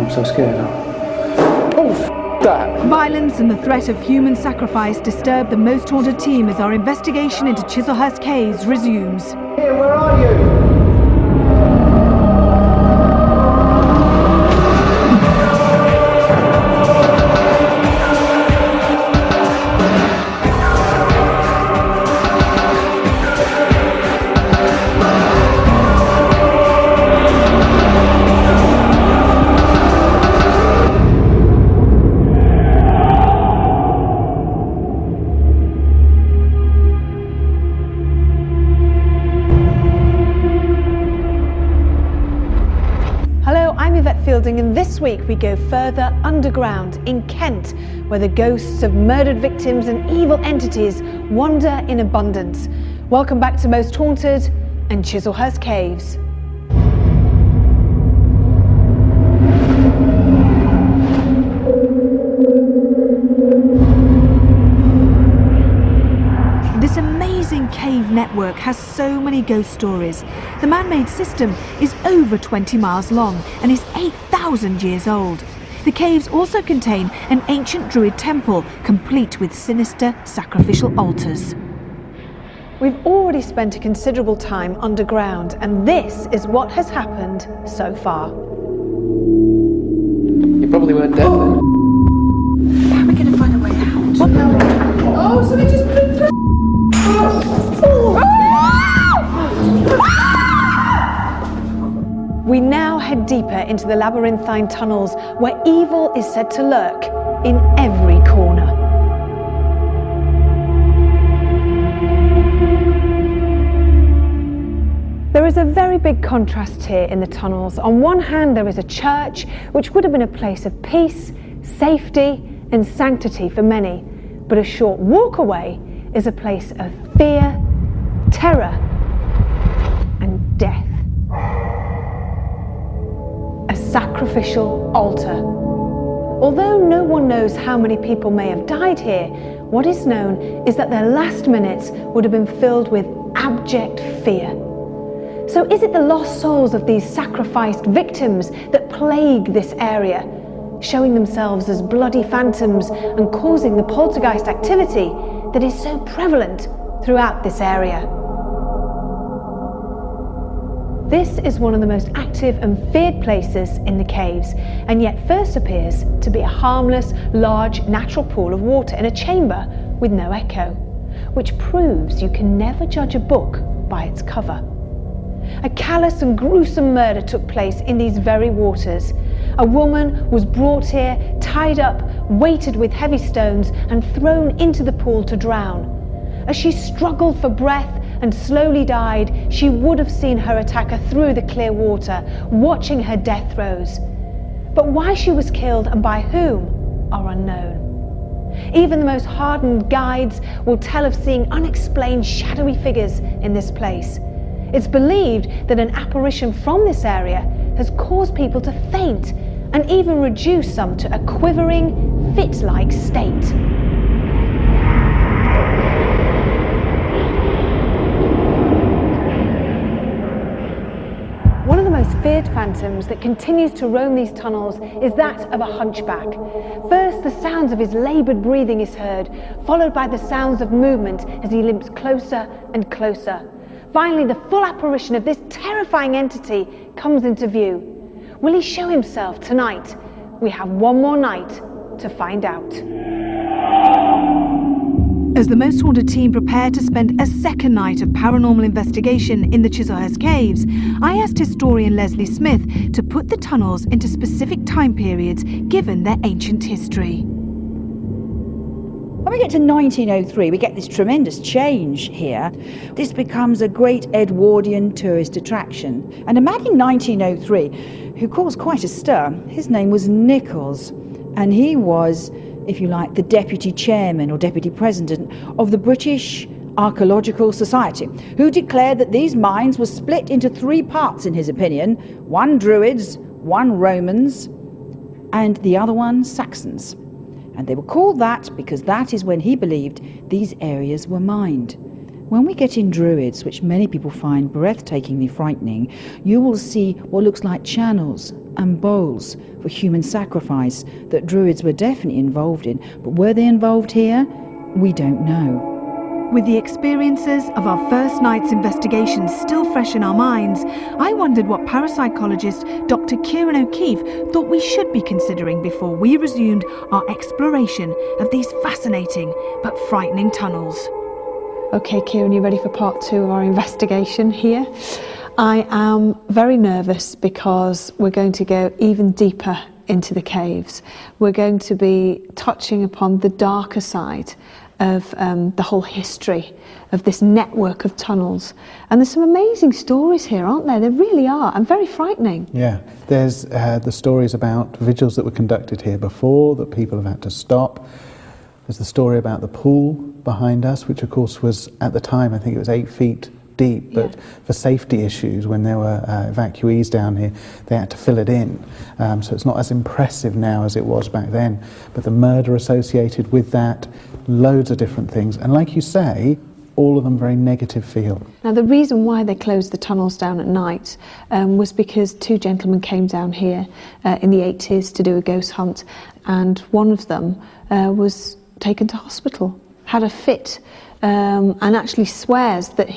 I'm so scared now. Oh, that! Violence and the threat of human sacrifice disturb the Most Haunted team as our investigation into Chislehurst Caves resumes. Here, where are you? And this week we go further underground in Kent, where the ghosts of murdered victims and evil entities wander in abundance. Welcome back to Most Haunted and Chislehurst Caves. This amazing cave network has so many ghost stories. The man-made system is over 20 miles long and is 8,000 years old. The caves also contain an ancient druid temple, complete with sinister sacrificial altars. We've already spent a considerable time underground, and this is what has happened so far. You probably weren't dead then. How are we going to find a way out? What? Oh, somebody just blew through. We now head deeper into the labyrinthine tunnels where evil is said to lurk in every corner. There is a very big contrast here in the tunnels. On one hand, there is a church, which would have been a place of peace, safety, and sanctity for many. But a short walk away is a place of fear, terror, and death. A sacrificial altar. Although no one knows how many people may have died here, what is known is that their last minutes would have been filled with abject fear. So is it the lost souls of these sacrificed victims that plague this area, showing themselves as bloody phantoms and causing the poltergeist activity that is so prevalent throughout this area? This is one of the most active and feared places in the caves, and yet first appears to be a harmless, large natural pool of water in a chamber with no echo, which proves you can never judge a book by its cover. A callous and gruesome murder took place in these very waters. A woman was brought here, tied up, weighted with heavy stones, and thrown into the pool to drown. As she struggled for breath and slowly died, she would have seen her attacker through the clear water, watching her death throes. But why she was killed and by whom are unknown. Even the most hardened guides will tell of seeing unexplained shadowy figures in this place. It's believed that an apparition from this area has caused people to faint and even reduce some to a quivering, fit-like state. One of the most feared phantoms that continues to roam these tunnels is that of a hunchback. First, the sounds of his laboured breathing is heard, followed by the sounds of movement as he limps closer and closer. Finally, the full apparition of this terrifying entity comes into view. Will he show himself tonight? We have one more night to find out. As the Most Haunted team prepare to spend a second night of paranormal investigation in the Chislehurst Caves, I asked historian Leslie Smith to put the tunnels into specific time periods given their ancient history. When we get to 1903, we get this tremendous change here. This becomes a great Edwardian tourist attraction. And a man in 1903 who caused quite a stir, his name was Nichols, and he was, if you like, the deputy chairman or deputy president of the British Archaeological Society, who declared that these mines were split into three parts, in his opinion: one Druids, one Romans, and the other one Saxons. And they were called that because that is when he believed these areas were mined. When we get in Druids, which many people find breathtakingly frightening, you will see what looks like channels and bowls for human sacrifice that Druids were definitely involved in. But were they involved here? We don't know. With the experiences of our first night's investigation still fresh in our minds, I wondered what parapsychologist Dr. Kieran O'Keefe thought we should be considering before we resumed our exploration of these fascinating but frightening tunnels. Okay, Kieran, you ready for part 2 of our investigation here? I am very nervous because we're going to go even deeper into the caves. We're going to be touching upon the darker side of the whole history of this network of tunnels. And there's some amazing stories here, aren't there? There really are, and very frightening. Yeah, there's the stories about vigils that were conducted here before, that people have had to stop. There's the story about the pool behind us, which of course was, at the time, I think it was 8 feet deep, but for safety issues, when there were evacuees down here, they had to fill it in. So it's not as impressive now as it was back then. But the murder associated with that, loads of different things. And like you say, all of them very negative feel. Now, the reason why they closed the tunnels down at night was because 2 gentlemen came down here in the 80s to do a ghost hunt, and one of them was taken to hospital, had a fit, and actually swears that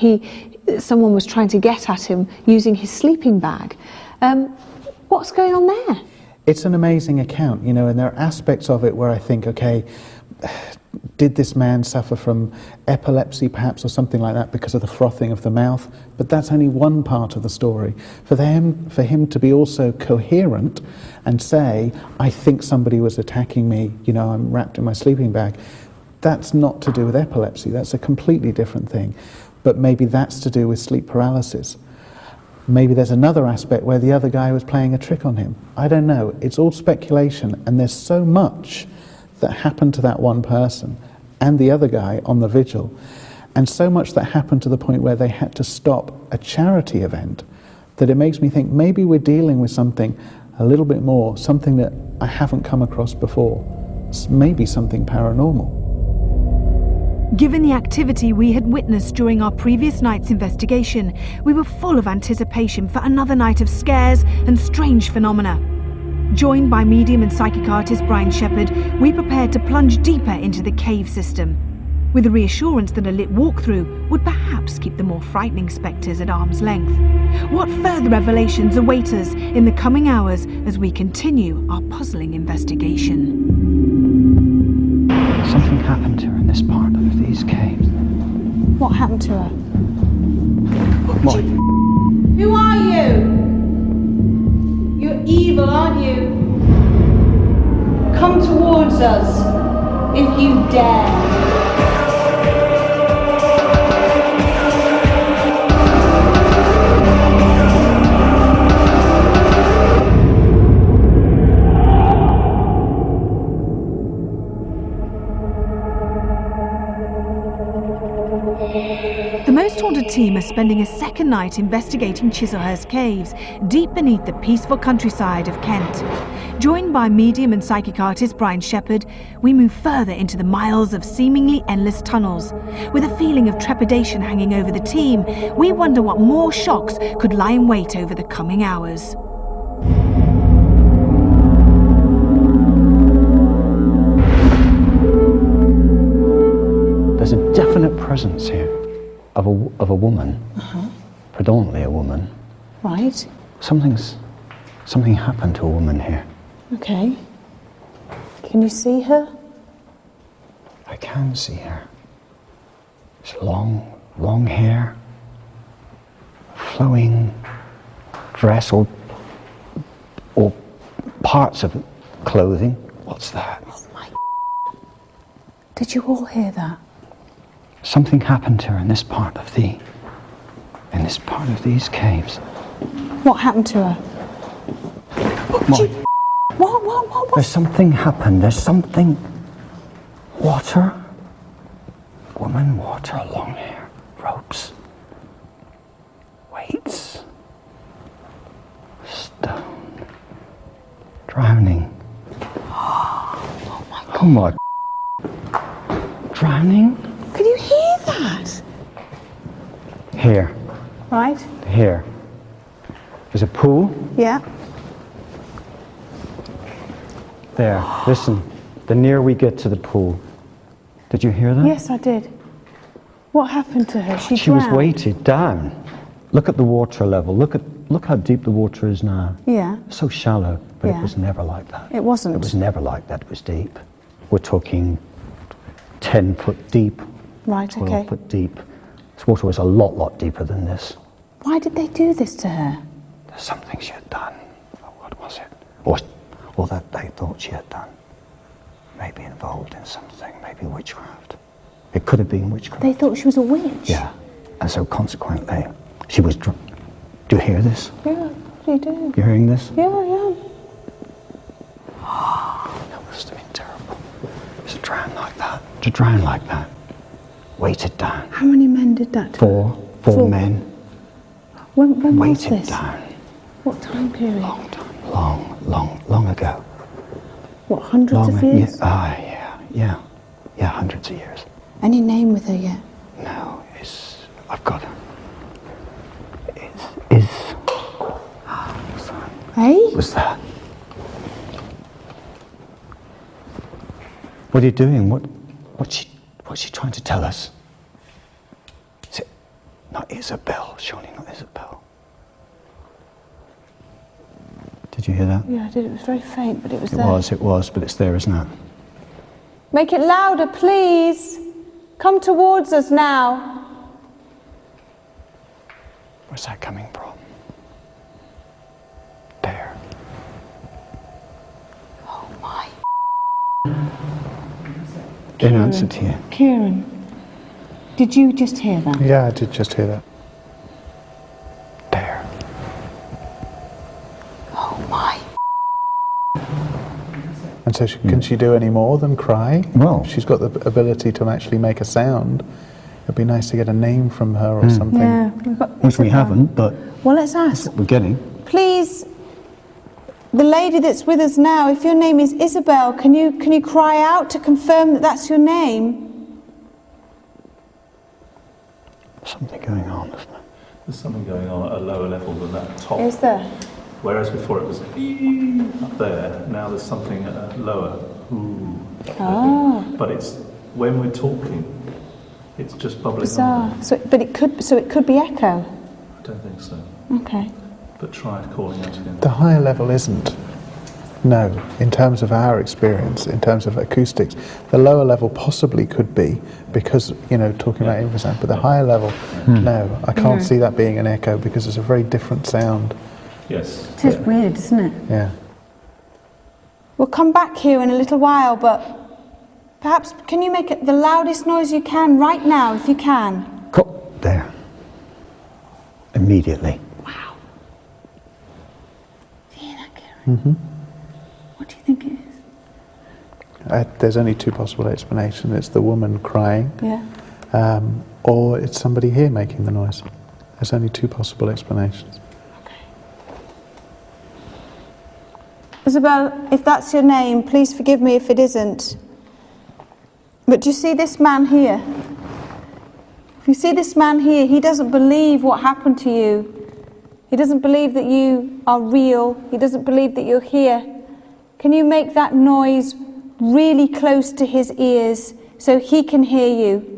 someone was trying to get at him using his sleeping bag. What's going on there? It's an amazing account, you know, and there are aspects of it where I think, okay, did this man suffer from epilepsy perhaps or something like that because of the frothing of the mouth? But that's only one part of the story. For him to be also coherent and say, I think somebody was attacking me, you know, I'm wrapped in my sleeping bag, that's not to do with epilepsy. That's a completely different thing. But maybe that's to do with sleep paralysis. Maybe there's another aspect where the other guy was playing a trick on him. I don't know. It's all speculation, and there's so much that happened to that one person and the other guy on the vigil, and so much that happened to the point where they had to stop a charity event, that it makes me think maybe we're dealing with something a little bit more, something that I haven't come across before, maybe something paranormal. Given the activity we had witnessed during our previous night's investigation, we were full of anticipation for another night of scares and strange phenomena. Joined by medium and psychic artist Brian Shepherd, we prepared to plunge deeper into the cave system, with the reassurance that a lit walkthrough would perhaps keep the more frightening spectres at arm's length. What further revelations await us in the coming hours as we continue our puzzling investigation? Something happened to her in this part of these caves. What happened to her? What? Who are you? You're evil, aren't you? Come towards us, if you dare. The Most Haunted team are spending a second night investigating Chislehurst Caves, deep beneath the peaceful countryside of Kent. Joined by medium and psychic artist Brian Shepherd, we move further into the miles of seemingly endless tunnels. With a feeling of trepidation hanging over the team, we wonder what more shocks could lie in wait over the coming hours. There's a definite presence here of a woman, predominantly a woman. Right. Something happened to a woman here. Okay. Can you see her? I can see her. It's long hair, flowing dress or parts of clothing. What's that? Oh my... Did you all hear that? Something happened to her in this part of these caves. What happened to her? What? There's something happened. There's something. Water. Woman, water, long hair, ropes, weights, stone, drowning. Oh my God. Drowning? Can you hear that? here, Right? here. There's a pool Yeah. there. Listen, the nearer we get to the pool. Did you hear that? Yes, I did. What happened to her? She was weighted down. Look at the water level. Look how deep the water is now. Yeah. So shallow, but Yeah. it was never like that. It wasn't. It was never like that. It was deep. We're talking 10 foot deep, Right, 12 okay. foot deep. This water was a lot deeper than this. Why did they do this to her? There's something she had done. Oh, what was it? Or that they thought she had done. Maybe involved in something, maybe witchcraft. It could have been witchcraft. They thought she was a witch? Yeah. And so consequently, she was drunk. Do you hear this? Yeah, you do. You hearing this? Yeah, yeah. That must have been terrible. To drown like that. To drown like that. Weighted down. How many men did that to her? Four men. When was Weighted this? down. What time period? Long time. Long ago. What, hundreds of years? Yeah, hundreds of years. Any name with her yet? No, I've got her. Is Hey? was that? What are you doing? What's she trying to tell us? Is it not Isabel? Surely not Isabel. Did you hear that? Yeah, I did. It was very faint, but it was It there. was, but it's there, isn't it? Make it louder, please. Come towards us now. Where's that coming from? There. Oh my. In answer to you. Kieran, did you just hear that? Yeah, I did just hear that. There. Oh my. And so can she do any more than cry? Well- She's got the ability to actually make a sound. It'd be nice to get a name from her or something. Yeah. Which we haven't, but Well, let's ask. we're getting. Please, the lady that's with us now, if your name is Isabel, can you cry out to confirm that that's your name? Something going on, isn't there? There's something going on at a lower level than that top. Is there? Whereas before it was up there, now there's something at a lower. Ooh. Oh. But it's when we're talking, it's just bubbling Bizarre. on. So it could be echo. I don't think so. Okay. But try calling out again. The higher level isn't. No, in terms of our experience, in terms of acoustics, the lower level possibly could be because, talking about infrasound, but the higher level, no, I can't see that being an echo because it's a very different sound. Yes. It is weird, isn't it? Yeah. We'll come back here in a little while, but perhaps can you make it the loudest noise you can right now, if you can? There. Immediately. Wow. Do you hear that, Kieran? Mm-hmm. What do you think it is? There's only two possible explanations. It's the woman crying, Yeah. or it's somebody here making the noise. There's only two possible explanations. Isabel, if that's your name, please forgive me if it isn't. But do you see this man here? If you see this man here, he doesn't believe what happened to you. He doesn't believe that you are real. He doesn't believe that you're here. Can you make that noise really close to his ears so he can hear you?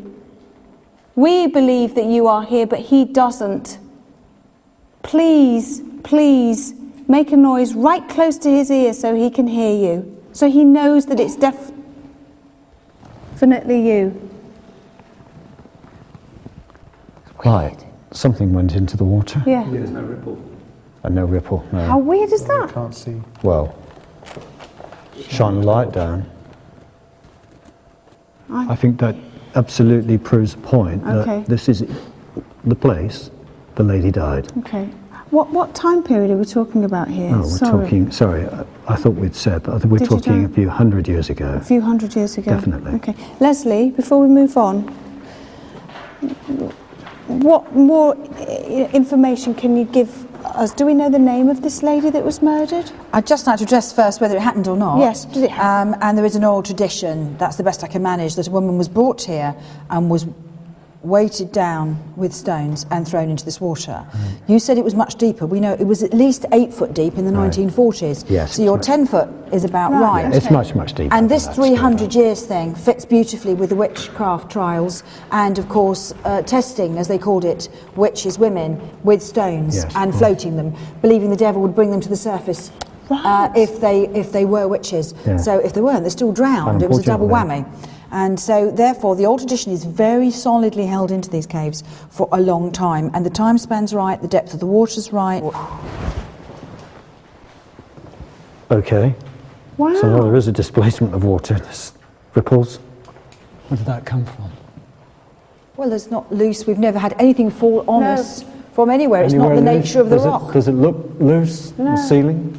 We believe that you are here, but he doesn't. Please, please, make a noise right close to his ear so he can hear you. So he knows that it's definitely you. Right. Something went into the water. Yeah. There's no ripple. And no ripple, no. How weird is I that? can't see. Well, shine the light down. I think that absolutely proves the point Okay. that this is the place the lady died. Okay. What time period are we talking about here? Oh, sorry, I thought we'd said, but we're Did you talking know? a few hundred years ago. A few hundred years ago. Definitely. Okay. Leslie, before we move on, what more information can you give us? Do we know the name of this lady that was murdered? I'd just like to address first whether it happened or not. Yes, did it happen? And there is an oral tradition, that's the best I can manage, that a woman was brought here and was weighted down with stones and thrown into this water. You said it was much deeper. We know it was at least 8 foot deep in the 1940s. Yes, so your it's 10 foot is about right. Yeah, it's much, much deeper. And than this that 300 still. years thing fits beautifully with the witchcraft trials and, of course, testing, as they called it, witches, women, with stones Yes, and of course. floating them, believing the devil would bring them to the surface if they were witches. Yeah. So if they weren't, they're still drowned. It was a double whammy. And so, therefore, the old tradition is very solidly held into these caves for a long time. And the time span's right, the depth of the water's right. Okay. Wow. So there is a displacement of water. There's ripples. Where did that come from? Well, it's not loose. We've never had anything fall on us from anywhere. It's Anywhere not the loose? nature of the Does rock. Does it look loose? No. The ceiling?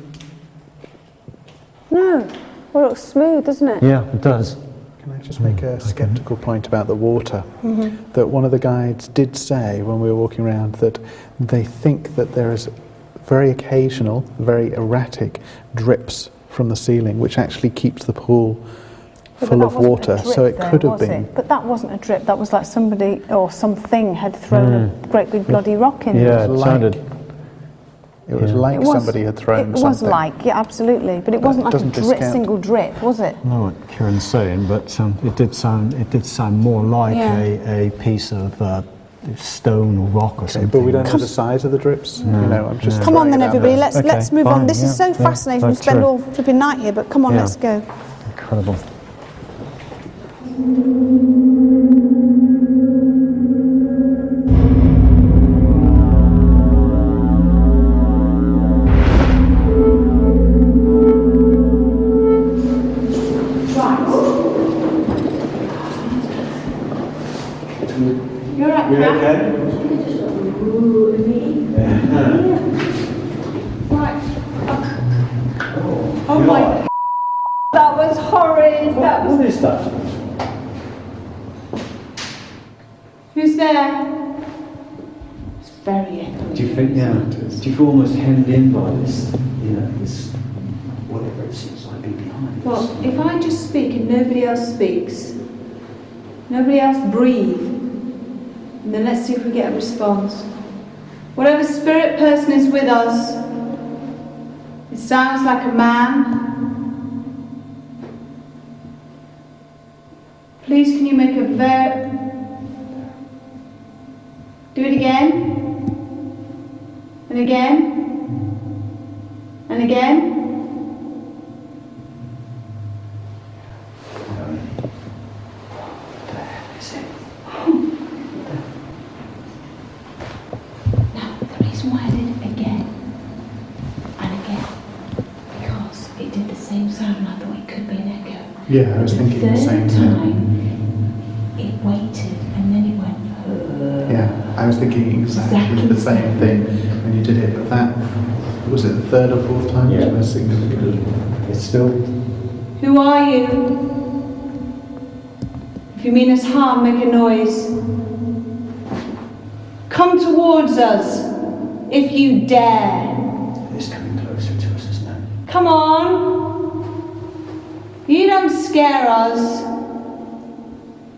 No. Well, it looks smooth, doesn't it? Yeah, it does. Can I just make a sceptical point about the water? That one of the guides did say when we were walking around that they think that there is very occasional, very erratic drips from the ceiling, which actually keeps the pool full of water. So it could have been. But that wasn't a drip. That was like somebody or something had thrown a great big bloody rock in. Yeah, was it like- sounded. It was like somebody had thrown It was something. like, yeah, absolutely. But it wasn't like a doesn't discount. single drip, was it? I know what Kieran's saying, but it did sound more like Yeah. a piece of stone or rock or something. But we don't know the size of the drips. You know, I'm just Come on throwing then, it out everybody. there. Let's move on. fine, This is so yeah, fascinating. We that's spend true. all flipping night here, but come on, Yeah. let's go. Incredible. You're right, Kat. Right. Oh my. That was horrid. That was. What is that? Who's there? It's very echoey. Do you think? Yeah. Do you feel almost hemmed in by this? You know, this whatever it seems like be behind. Well, if I just speak and nobody else speaks, nobody else breathe, and then let's see if we get a response. Whatever spirit person is with us, it sounds like a man. Please, can you make a do it again, and again, and again. Now, the reason why I did it again and again, because it did the same sound and I thought it could be an echo. Yeah, I was thinking the same Third thing. time, it waited and then it went, Yeah, I was thinking exactly the same thing when you did it, but that, was it the third or fourth time? Yeah. It was significant. It's still. Who are you? If you mean us harm, make a noise. Come towards us, if you dare. It's coming closer to us, isn't it? Come on. You don't scare us.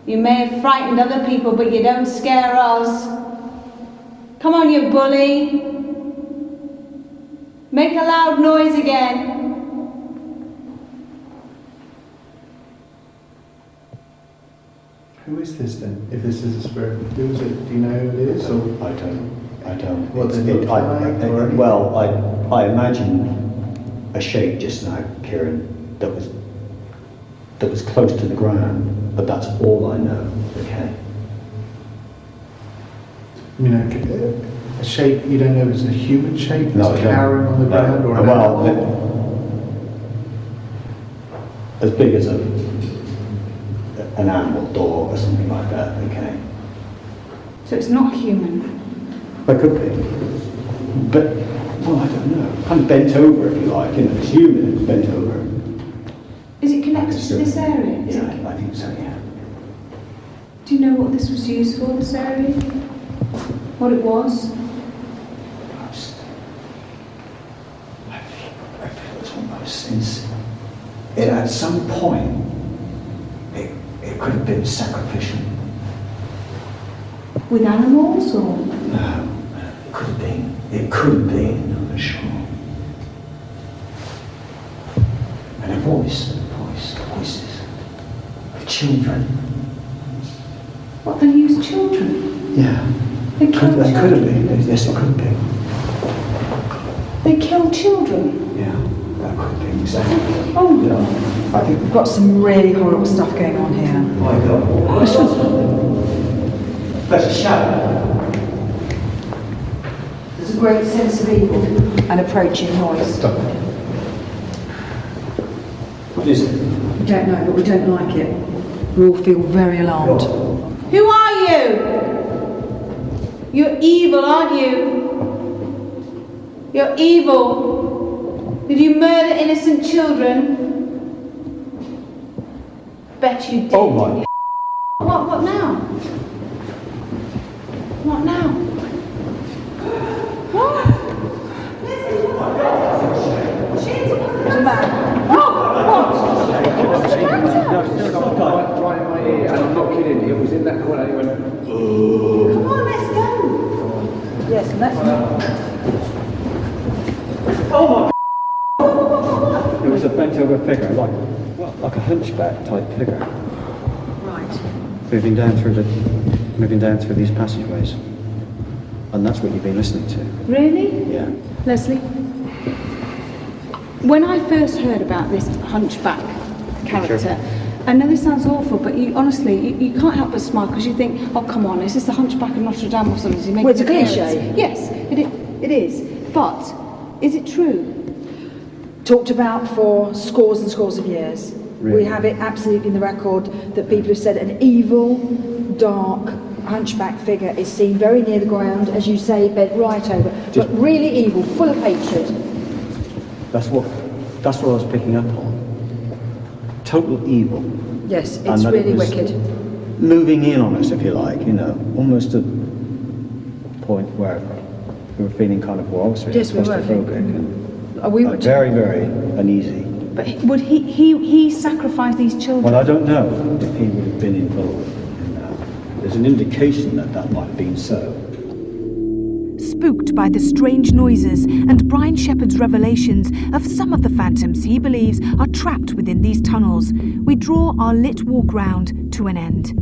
You may have frightened other people, but you don't scare us. Come on, you bully. Make a loud noise again. Who is this then? If this is a spirit, who is it? Do you know who it is? Or I don't. What they look like or anything? Well, I imagine a shape just now, Kieran, that was close to the ground, but that's all I know. Okay. you know, a shape you don't know is a human shape? No, that's I don't. cowering on the ground or an Well, animal? as big as an animal dog or something like that. Okay. So it's not human. It could be. But, well, I don't know. Kind of bent over, if you like. You know, it's human, it's bent over. Is it connected to this area? Is Yeah, it? I think so, yeah. Do you know what this was used for, this area? What it was? I feel it's almost since it at some point it could have been sacrificial. With animals or? No, it could have been. It could have been, I'm not sure. And voices of children. What, they use children? Yeah. They kill They children? could have been. Yes, it could have been. They kill children? Yeah, that could have been exactly. Oh, Yeah. I think. we've got some really horrible stuff going on here. My God. There's a shadow. There's a great sense of evil and approaching noise. Stop it. What is it? We don't know, but we don't like it. We all feel very alarmed. Who are you? You're evil, aren't you? You're evil. Did you murder innocent children? Bet you did. Oh my. What now? What now? What? There's a man. Right in my ear, and I'm not kidding. It was in that corner. He went. Come on, let's go. Yes, and that's There was a bent over figure, like a hunchback type figure, right. moving down through these passageways. And that's what you've been listening to. Really? Yeah. Leslie? When I first heard about this hunchback character, I know this sounds awful, but you honestly, you can't help but smile because you think, oh come on, is this the Hunchback of Notre Dame or something? Is he making Well, it's a an cliche. appearance? Yes, it is. But is it true? Talked about for scores and scores of years. Really? We have it absolutely in the record that people have said an evil, dark, hunchback figure is seen very near the ground, as you say, bent right over, but really evil, full of hatred. That's what I was picking up on. Total evil. Yes, And it's that it really was wicked. Moving in on us, if you like, almost to the point where we were feeling kind of, well, obviously, Yes, we were. claustrophobic and We were very, very uneasy. But would he sacrifice these children? Well, I don't know if he would have been involved in that. There's an indication that might have been so. Spooked by the strange noises and Brian Shepherd's revelations of some of the phantoms he believes are trapped within these tunnels, we draw our lit walk round to an end.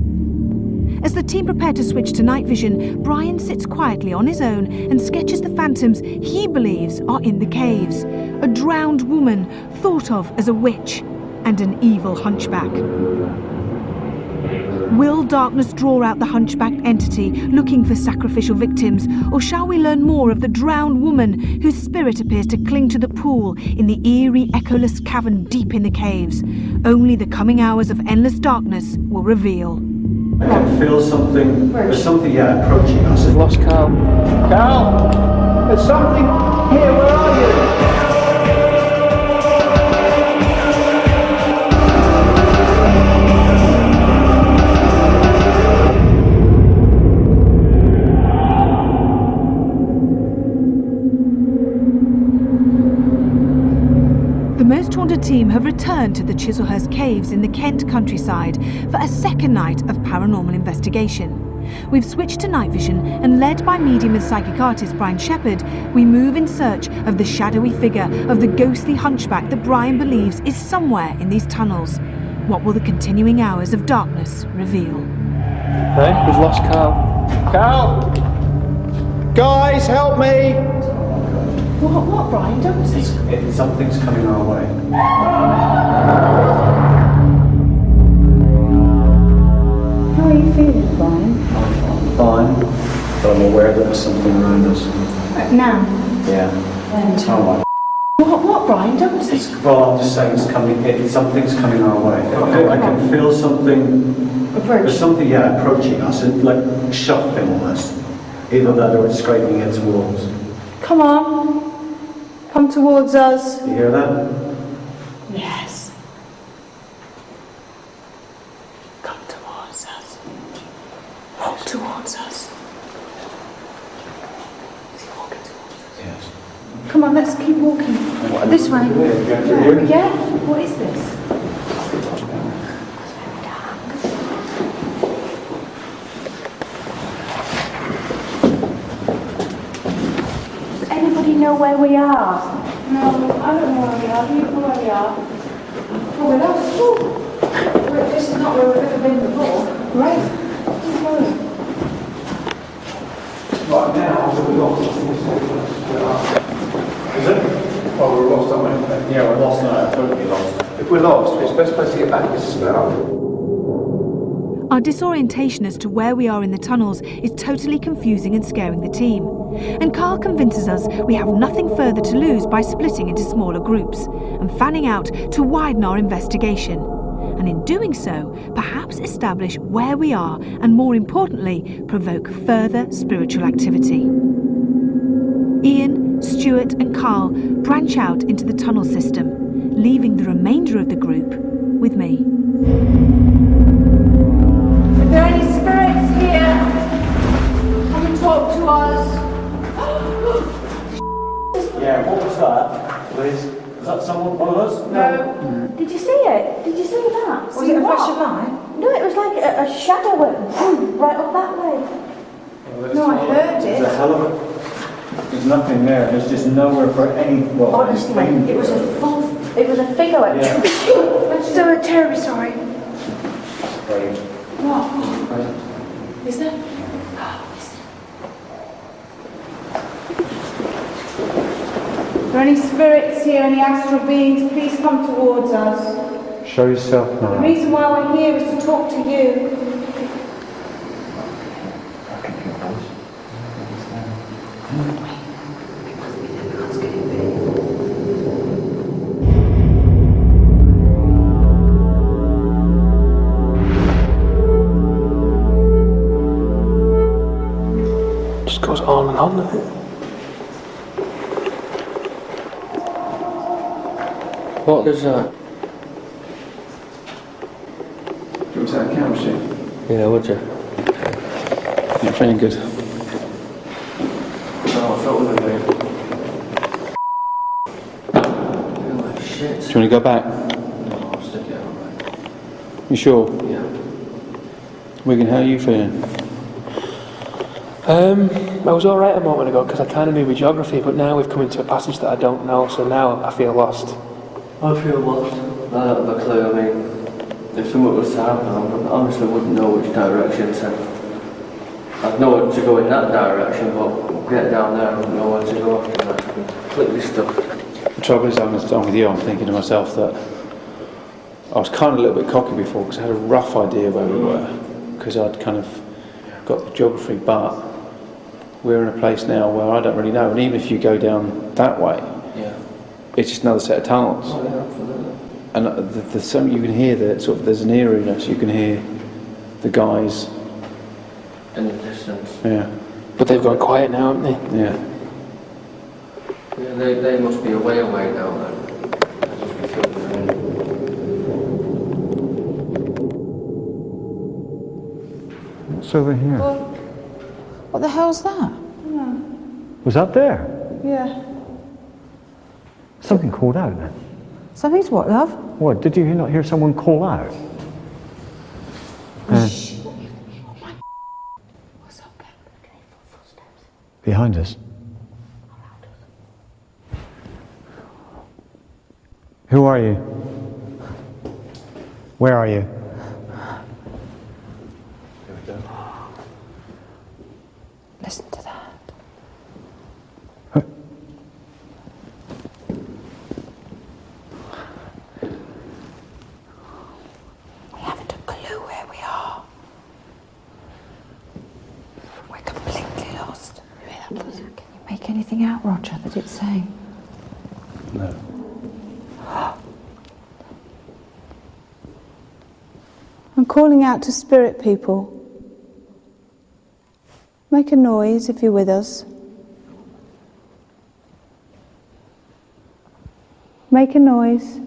As the team prepare to switch to night vision, Brian sits quietly on his own and sketches the phantoms he believes are in the caves. A drowned woman thought of as a witch and an evil hunchback. Will darkness draw out the hunchback entity looking for sacrificial victims, or shall we learn more of the drowned woman whose spirit appears to cling to the pool in the eerie, echoless cavern deep in the caves? Only the coming hours of endless darkness will reveal. I can feel something. There's something, approaching us. We've lost Carl. Carl! There's something here. Where are you? The Most Haunted team have returned to the Chislehurst Caves in the Kent countryside for a second night of paranormal investigation. We've switched to night vision and, led by medium and psychic artist Brian Shepherd, we move in search of the shadowy figure of the ghostly hunchback that Brian believes is somewhere in these tunnels. What will the continuing hours of darkness reveal? Hey, we've lost Carl. Carl! Guys, help me! What, Brian? Don't say. Something's coming our way. How are you feeling, Brian? I'm fine, but I'm aware that there's something around us. Now. Yeah. And Oh, what, Brian? Don't say. well, I'm just saying something's coming our way. I can feel something. There's something, approaching us. It's like shuffling almost. Either that or it's scraping its walls. Come on. Come towards us. You hear that? Yes. Come towards us. Walk towards us. Is he walking towards us? Yes. Come on, let's keep walking. This way. Yeah? What is this? know where we are? No, I don't know where we are. Do you know where we are? Oh, we're lost. This is not where we've ever been before. Right. Keep going. Right now, we're lost. Is it? Oh, we're lost, aren't we? Yeah, we're lost now, totally lost. If we're lost, it's the best place to get back is to split up. Our disorientation as to where we are in the tunnels is totally confusing and scaring the team. And Carl convinces us we have nothing further to lose by splitting into smaller groups and fanning out to widen our investigation. And in doing so, perhaps establish where we are and, more importantly, provoke further spiritual activity. Ian, Stuart and Carl branch out into the tunnel system, leaving the remainder of the group with me. Are there any spirits here? Come and talk to us. Yeah, what was that, Liz? Was that someone, one of us? No. Did you see it? Did you see that? Was it a flash of light? No, it was like a shadow went right up that way. No, I heard It's a it. hell of a... There's nothing there. There's just nowhere for any... Well, Honestly, it was a figure like... So we're terribly sorry. What? Is there? Are there any spirits here, any astral beings? Please come towards us. show yourself The now. reason why we're here is to talk to you. Just goes on and on, doesn't it? What is that? Was that a camera sheet? Yeah, would you? You're feeling good. Oh, I thought we were doing. Oh, shit. Do you want to go back? No, I'll stick it out. You sure? Yeah. Wigan, how are you feeling? I was alright a moment ago because I kind of knew my geography, but now we've come into a passage that I don't know, so now I feel lost. I feel lost. I don't have a clue. I mean, if something was to happen, I honestly wouldn't know which direction to. I'd know to go in that direction, but get down there, I wouldn't know where to go after that. I'm completely stuck. The trouble is, I'm with you, I'm thinking to myself that I was kind of a little bit cocky before because I had a rough idea where we were, because I'd kind of got the geography, but we're in a place now where I don't really know, and even if you go down that way, Yeah. it's just another set of tunnels. Oh, yeah, absolutely. And there's something you can hear that sort of, there's an eeriness, you can hear the guys. In the distance. Yeah. But they've gone quiet now, haven't they? Yeah. Yeah, they must be away now then. They must be filtering in. What's over here? What the hell's that? Was that there? Yeah. Something called out then. Something's what, love? What, did you not hear someone call out? Behind us. Who are you? Where are you? Listen to that. We haven't a clue where we are. We're completely lost. Can you make anything out, Roger, that it's saying? No. I'm calling out to spirit people. Make a noise if you're with us. Make a noise.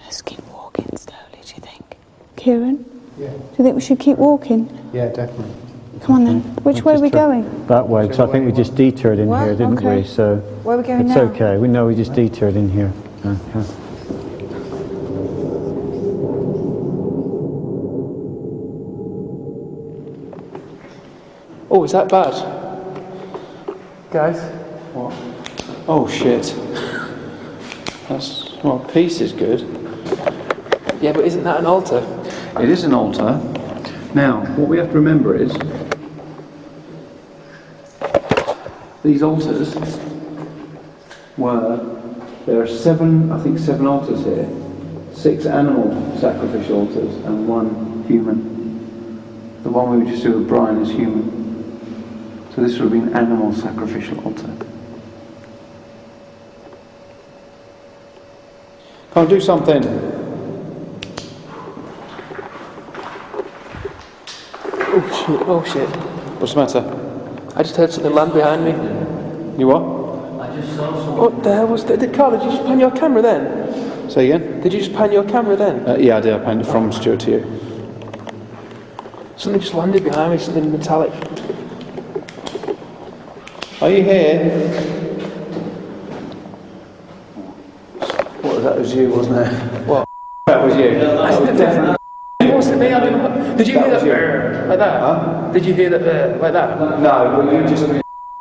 Let's keep walking slowly, do you think? Kieran? Yeah. Do you think we should keep walking? Yeah, definitely. Come on then. Which way are we going? That way, because I think we just detoured in What? here, didn't Okay. we? So Where are we going it's now? okay. We know we just detoured in here. Oh, is that bad? Guys? What? Oh shit. That's, well, peace is good. Yeah, but isn't that an altar? It is an altar. Now, what we have to remember is these altars there are seven altars here. 6 animal sacrificial altars and 1 human. The one we were just doing with Brian is human. So this would be an animal sacrificial altar. Can't do something. Oh shit. What's the matter? I just heard something land behind me. You what? I just saw someone. What the hell was that? Carl, did you just pan your camera then? Say again? Did you just pan your camera then? Yeah, I did. I panned it from Stuart to you. Something just landed behind me, something metallic. Are you here? What was that? It was you, wasn't it? What? That was you. Definitely. It wasn't me. Did you hear that? Like that? Huh? Did you hear that? Like that? No, but you just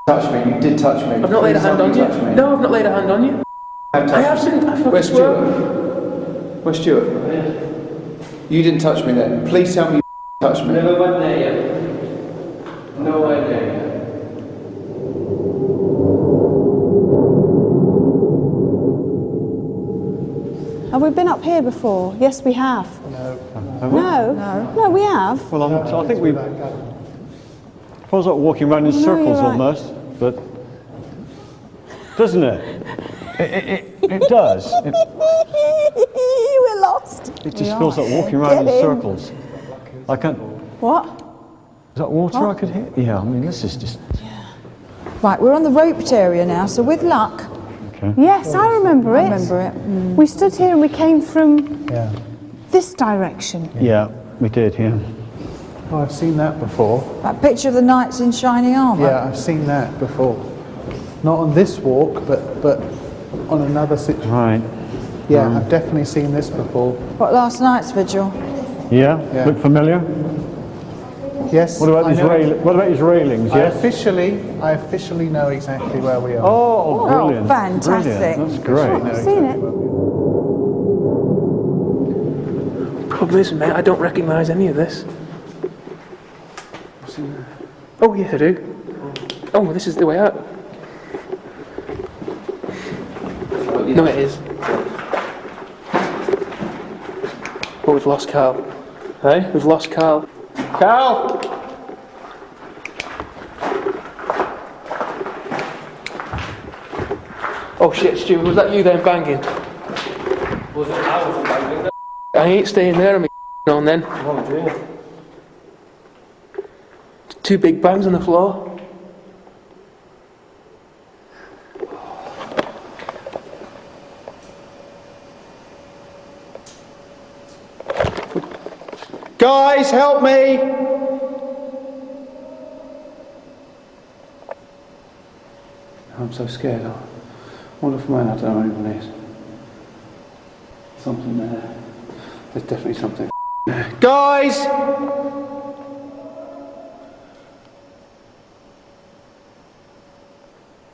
touched me. You did touch me. I've not laid a hand on you. Touch me. No, I've not laid a hand on you. I haven't. I Where's fucking swear. Stuart? Where's Stuart? You didn't touch me then. Please tell me you touched me. Never went there yet. No way there yet. Have we been up here before? Yes, we have. No, we have. Well, I think we feels like walking around in circles right. almost, but doesn't it? It does. We're lost. It just feels like walking around in circles. I can't. What? Is that water I could hear? Yeah, I mean this is just. Right, we're on the roped area now, so with luck. Okay. Yes, I remember it. We stood here and we came from this direction. Yeah, we did. Yeah. Oh, I've seen that before. That picture of the knights in shining armour. Yeah, I've seen that before. Not on this walk, but on another situation. Right. Yeah, I've definitely seen this before. What, last night's vigil? Yeah. Look familiar? Yes. What about his railings? I Yes. I officially know exactly where we are. Oh, brilliant! Fantastic. Brilliant. That's great. I've seen it. Problem is, mate, I don't recognise any of this. Oh, yes, I do. Oh, this is the way out. No, it is. But we've lost Carl. Hey? We've lost Carl. Carl! Oh shit, Stu, was that you then banging? Was it I was banging? I ain't staying there on me on then. Oh dear. 2 big bangs on the floor. Guys, help me! I'm so scared. I wonder if man, I don't know who anyone is. Something there. There's definitely something there. Guys!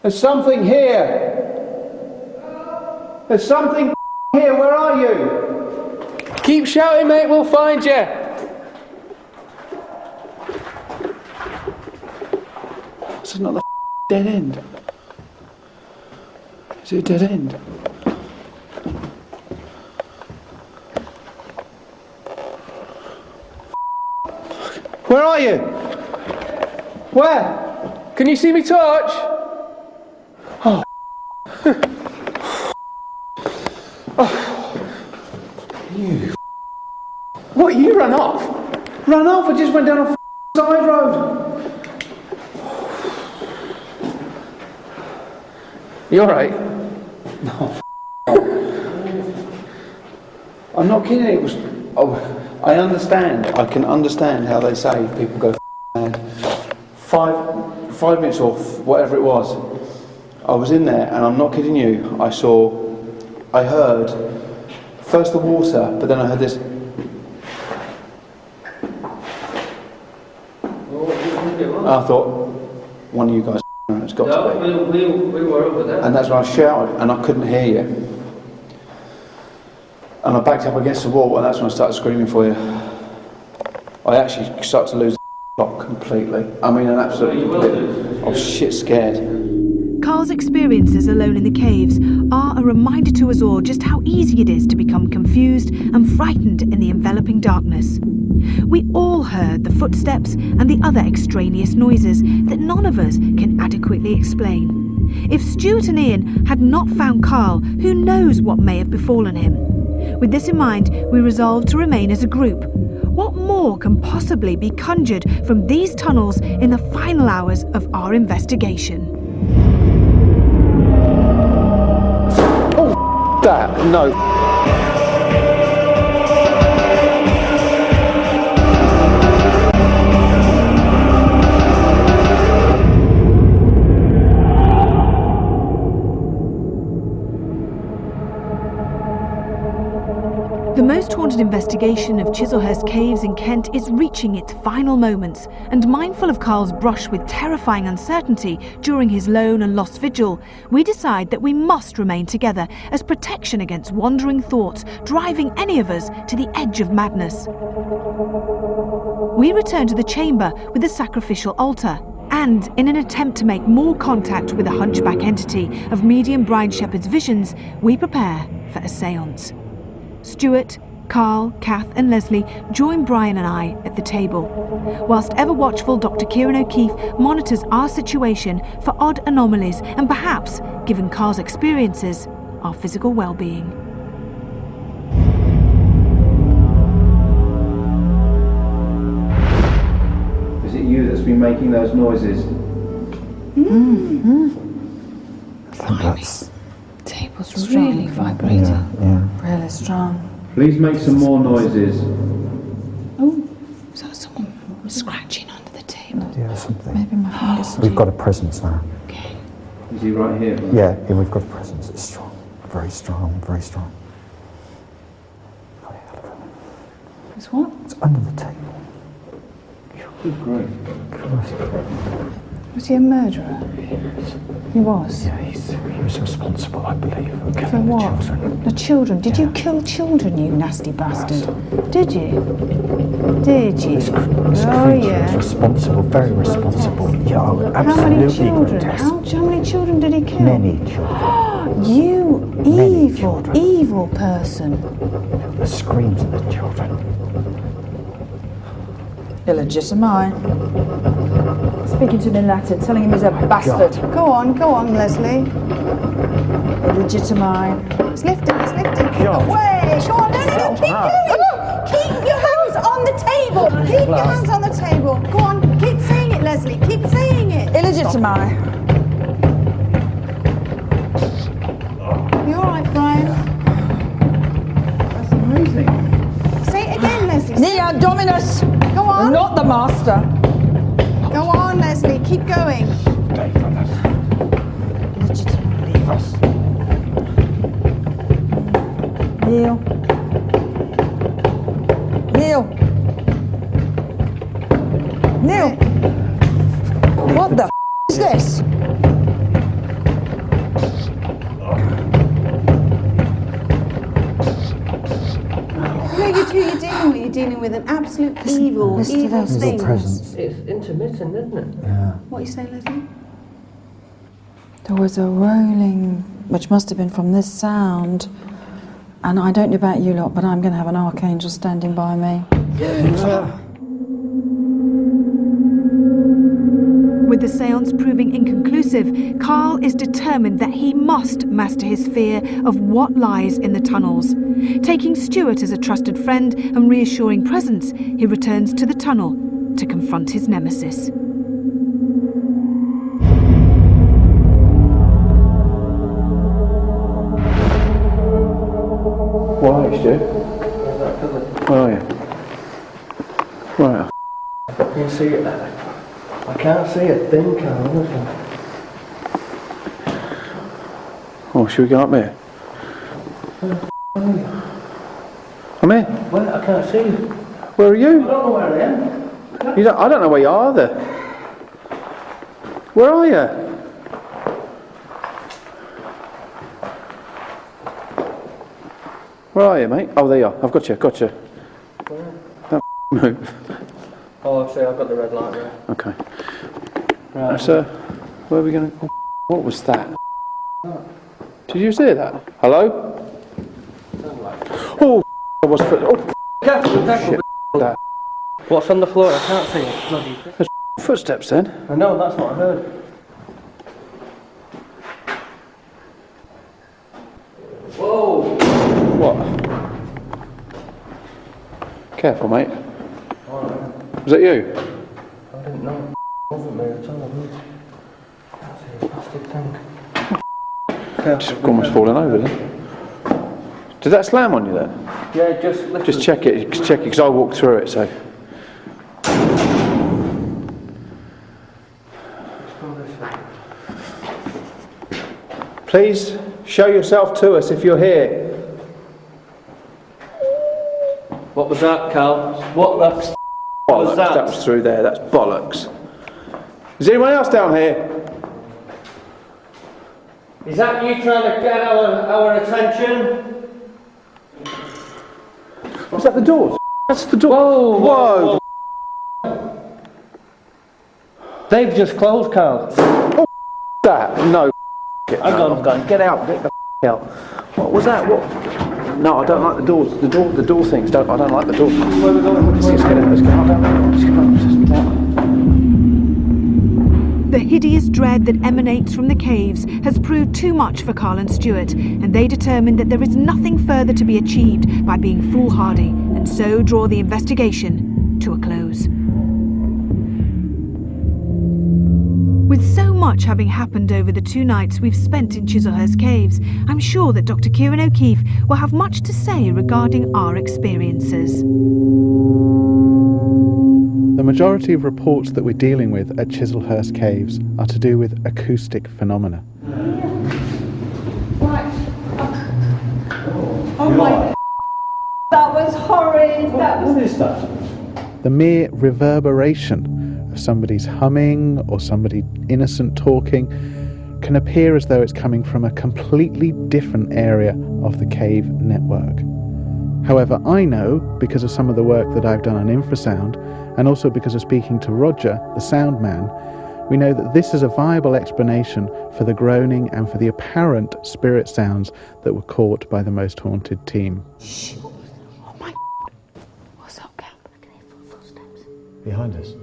There's something here! There's something here, where are you? Keep shouting, mate, we'll find you. This is not the dead end. Is it a dead end? Where are you? Where? Can you see me torch? Oh. You. What, you ran off? Ran off, I just went down a side road. You alright? No, I'm not kidding, it was... Oh, I understand, I can understand how they say people go mad. 5 minutes or whatever it was, I was in there and I'm not kidding you, I heard first the water, but then I heard this. I thought, one of you guys It's got to be. No, we were over there. And that's when I shouted, and I couldn't hear you. And I backed up against the wall, and that's when I started screaming for you. I actually started to lose the plot completely. I mean, I was shit scared. Carl's experiences alone in the caves are a reminder to us all just how easy it is to become confused and frightened in the enveloping darkness. We all heard the footsteps and the other extraneous noises that none of us can adequately explain. If Stuart and Ian had not found Carl, who knows what may have befallen him? With this in mind, we resolved to remain as a group. What more can possibly be conjured from these tunnels in the final hours of our investigation? That, no. The most haunted investigation of Chislehurst Caves in Kent is reaching its final moments, and mindful of Carl's brush with terrifying uncertainty during his lone and lost vigil, we decide that we must remain together as protection against wandering thoughts driving any of us to the edge of madness. We return to the chamber with the sacrificial altar, and in an attempt to make more contact with the hunchback entity of medium Brian Shepherd's visions, we prepare for a séance. Stuart, Carl, Kath and Leslie join Brian and I at the table, whilst ever-watchful Dr. Kieran O'Keefe monitors our situation for odd anomalies and perhaps, given Carl's experiences, our physical well-being. Is it you that's been making those noises? I think that's... Table's really vibrating. Yeah. Really strong. Please make some more noises. Oh, is that someone scratching under the table? Yeah, something. Maybe my fingers. We've got a presence now. Okay. Is he right here? Yeah, we've got a presence. It's strong. Very strong, very strong. It's what? It's under the table. Good grief. Was he a murderer? He was? Yeah, he was responsible, I believe, for killing For what? the children. The children? Did you kill children, you nasty bastard? Did you? Did you? This Oh, creature yeah. was responsible, very responsible. Yeah, How absolutely many children? grotesque. How many children did he kill? Many children. You Many evil, children. evil person. The screams of the children. Illegitimate. Speaking to him in Latin, telling him he's a bastard. Go on, Leslie. Illegitimate. It's lifting, it's lifting. God. Away! Go on, no, keep doing. Keep your hands on the table. Keep your hands on the table. Go on, keep saying it, Leslie. Keep saying it. Illegitimate. You all right, Brian? That's amazing. Say it again, Leslie. Neo Dominus. Go on. Not the master. Go on, Leslie. Keep going. Legitimately. Leave us. Kneel. Kneel. Kneel. What the is this? Who are you dealing with? You're dealing with an absolute evil thing. Presence. It's intermittent, isn't it? Yeah. What you say, Leslie? There was a rolling, which must have been from this sound. And I don't know about you lot, but I'm going to have an archangel standing by me. With the séance proving inconclusive, Carl is determined that he must master his fear of what lies in the tunnels. Taking Stuart as a trusted friend and reassuring presence, he returns to the tunnel to confront his nemesis. Where are you, Stu? Where are you? Right. I can see it. I can't see a thing, Carl. Oh, should we go up there? I'm in. Well, I can't see you. Where are I you? don't know where I am. I don't know where you are there. Where are you? Where are you, mate? Oh, there you are. I've got you. Don't move. Oh, I see, I've got the red light there. Okay. Right. So, where are we going to... What was that? Did you see that? Hello? Oh, I was... Oh, Careful, shit. That. What's on the floor? I can't see it. Bloody thing. There's footsteps then. I know, that's what I heard. Whoa! What? Careful, mate. Was that you? I didn't know it wasn't there at all. That's a bastard thing. Just almost fallen over then. Did that slam on you then? Yeah, just Check it, because I walked through it, so... Please show yourself to us if you're here. What was that, Cal? What the Bollocks, was that? that was through there, that's bollocks. Is anyone else down here? Is that you trying to get our attention? Was that the doors? That's the door. Whoa! Whoa. They've just closed, Cal. Oh, that. No. I'm going. Get out. Get the out. What was that? What? No, I don't like the doors. The door things. I don't like the door. Where are we going? Let's get out. Let's get out. The hideous dread that emanates from the caves has proved too much for Carl and Stuart, and they determine that there is nothing further to be achieved by being foolhardy, and so draw the investigation to a close. With so much having happened over the 2 nights we've spent in Chislehurst Caves, I'm sure that Dr. Kieran O'Keefe will have much to say regarding our experiences. The majority of reports that we're dealing with at Chislehurst Caves are to do with acoustic phenomena. Right. Oh my... That was horrid. What is that? The mere reverberation of somebody's humming or somebody innocent talking can appear as though it's coming from a completely different area of the cave network. However, I know, because of some of the work that I've done on infrasound, and also because of speaking to Roger, the sound man, we know that this is a viable explanation for the groaning and for the apparent spirit sounds that were caught by the Most Haunted team. Shh. Oh my... What's up, Cap? I can hear footsteps. Behind us.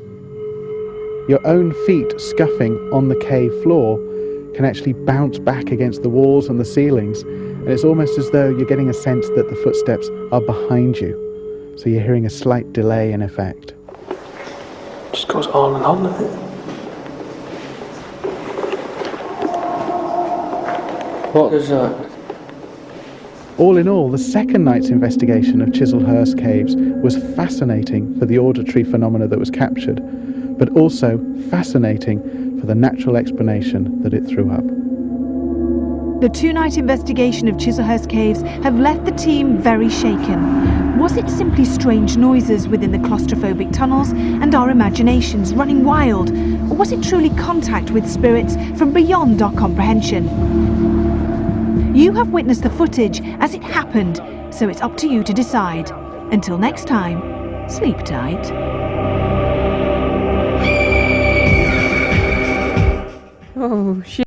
Your own feet scuffing on the cave floor can actually bounce back against the walls and the ceilings, and it's almost as though you're getting a sense that the footsteps are behind you. So you're hearing a slight delay in effect. Just goes on and on, doesn't it? What is that? All in all, the second night's investigation of Chislehurst Caves was fascinating for the auditory phenomena that was captured, but also fascinating for the natural explanation that it threw up. The 2-night investigation of Chislehurst Caves have left the team very shaken. Was it simply strange noises within the claustrophobic tunnels and our imaginations running wild, or was it truly contact with spirits from beyond our comprehension? You have witnessed the footage as it happened, so it's up to you to decide. Until next time, sleep tight. Oh, shit.